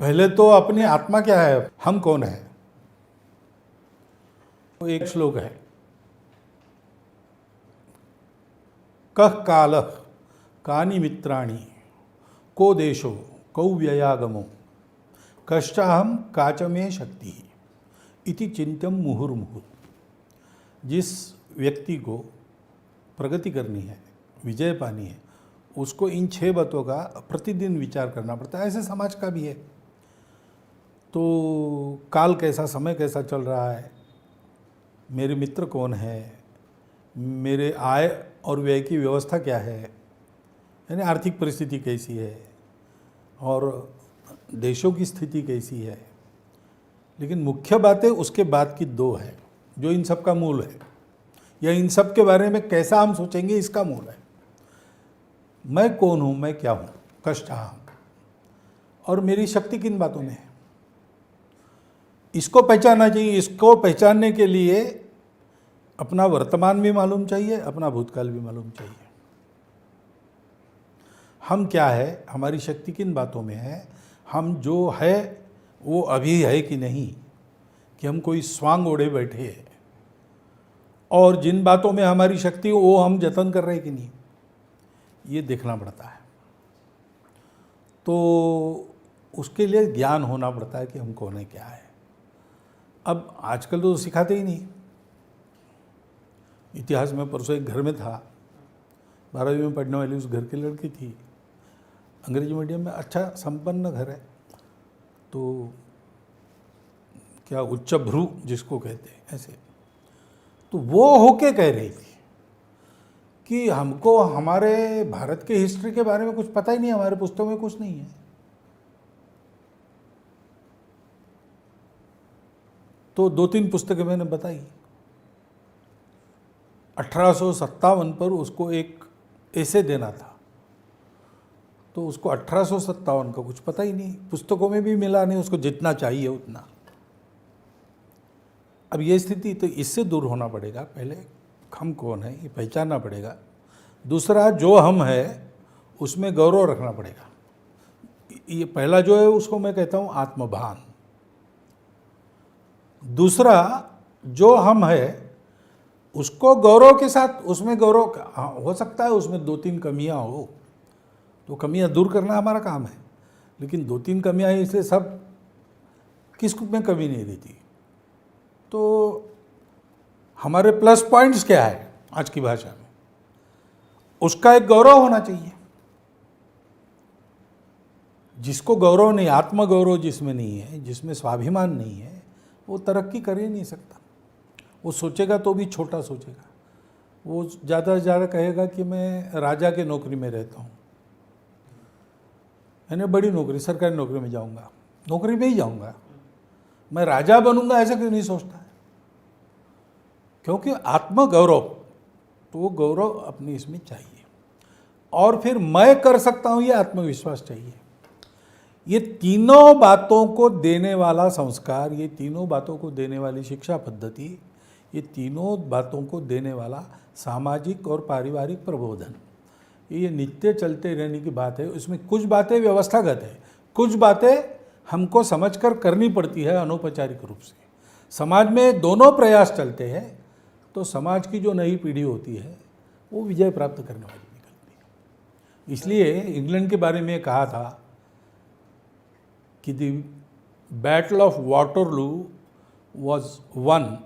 पहले तो अपनी आत्मा क्या है, हम कौन है। तो एक श्लोक है, कः कालः कानि मित्राणि को देशो कौ व्ययागमो कश्चाहम काच में शक्ति इति चिंत्यम मुहुर्मुहुः। जिस व्यक्ति को प्रगति करनी है, विजय पानी है, उसको इन 6 बातों का प्रतिदिन विचार करना पड़ता है। ऐसे समाज का भी है। तो काल कैसा, समय कैसा चल रहा है, मेरे मित्र कौन है, मेरे आय और व्यय की व्यवस्था क्या है, यानी आर्थिक परिस्थिति कैसी है और देशों की स्थिति कैसी है। लेकिन मुख्य बातें उसके बाद की 2 है जो इन सब का मूल है, या इन सब के बारे में कैसा हम सोचेंगे इसका मूल है। मैं कौन हूँ, मैं क्या हूँ, कष्टाहम, और मेरी शक्ति किन बातों में है, इसको पहचानना चाहिए। इसको पहचानने के लिए अपना वर्तमान भी मालूम चाहिए, अपना भूतकाल भी मालूम चाहिए। हम क्या है, हमारी शक्ति किन बातों में है, हम जो है वो अभी है कि नहीं, कि हम कोई स्वांग ओढ़े बैठे हैं, और जिन बातों में हमारी शक्ति वो हम जतन कर रहे हैं कि नहीं, ये देखना पड़ता है। तो उसके लिए ज्ञान होना पड़ता है कि हम कौन है, क्या है। अब आजकल तो सिखाते ही नहीं। इतिहास में परसों एक घर में था, 12वीं में पढ़ने वाली उस घर की लड़की थी, अंग्रेजी मीडियम में, अच्छा संपन्न घर है, तो क्या उच्च भ्रू जिसको कहते हैं ऐसे। तो वो होके कह रही थी कि हमको हमारे भारत के हिस्ट्री के बारे में कुछ पता ही नहीं, हमारे पुस्तकों में कुछ नहीं है। तो 2-3 पुस्तकें मैंने बताई। 1857 पर उसको एक ऐसे देना था, तो उसको 1857 का कुछ पता ही नहीं, पुस्तकों में भी मिला नहीं उसको जितना चाहिए उतना। अब ये स्थिति, तो इससे दूर होना पड़ेगा। पहले हम कौन है ये पहचानना पड़ेगा। दूसरा, जो हम है उसमें गौरव रखना पड़ेगा। ये पहला जो है उसको मैं कहता हूँ आत्मभान। दूसरा, जो हम है उसको गौरव के साथ, उसमें गौरव हो सकता है उसमें 2-3 कमियां हो, तो कमियां दूर करना हमारा काम है। लेकिन 2-3 कमियां इसलिए सब किस में कमी नहीं रहती। तो हमारे प्लस पॉइंट्स क्या है आज की भाषा में, उसका एक गौरव होना चाहिए। जिसको गौरव नहीं, आत्मगौरव जिसमें नहीं है, जिसमें स्वाभिमान नहीं है, वो तरक्की कर ही नहीं सकता। वो सोचेगा तो भी छोटा सोचेगा। वो ज़्यादा से ज़्यादा कहेगा कि मैं राजा के नौकरी में रहता हूँ, यानी बड़ी नौकरी, सरकारी नौकरी में जाऊँगा, नौकरी में ही जाऊँगा, मैं राजा बनूंगा, ऐसा क्यों नहीं सोचता है। क्योंकि आत्मगौरव, तो वो गौरव अपनी इसमें चाहिए। और फिर मैं कर सकता हूँ, ये आत्मविश्वास चाहिए। ये तीनों बातों को देने वाला संस्कार, ये तीनों बातों को देने वाली शिक्षा पद्धति, ये तीनों बातों को देने वाला सामाजिक और पारिवारिक प्रबोधन, ये नित्य चलते रहने की बात है। उसमें कुछ बातें व्यवस्थागत है, कुछ बातें हमको समझकर करनी पड़ती है अनौपचारिक रूप से। समाज में दोनों प्रयास चलते हैं तो समाज की जो नई पीढ़ी होती है वो विजय प्राप्त करने वाली निकलती है। इसलिए इंग्लैंड के बारे में कहा था कि the battle of Waterloo was one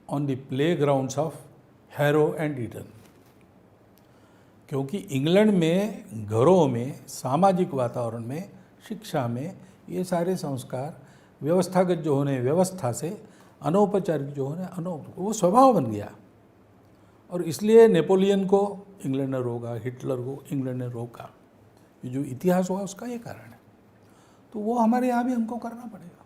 on the play grounds of harrow and Eden. क्योंकि इंग्लैंड में घरों में, सामाजिक वातावरण में, शिक्षा में ये सारे संस्कार व्यवस्थागत जो होने व्यवस्था से, अनौपचारिक जो होने वो स्वभाव बन गया। और इसलिए नेपोलियन को इंग्लैंड ने रोका, हिटलर को इंग्लैंड ने रोका। ये जो इतिहास हुआ उसका ये कारण है। तो वो हमारे यहाँ भी हमको करना पड़ेगा।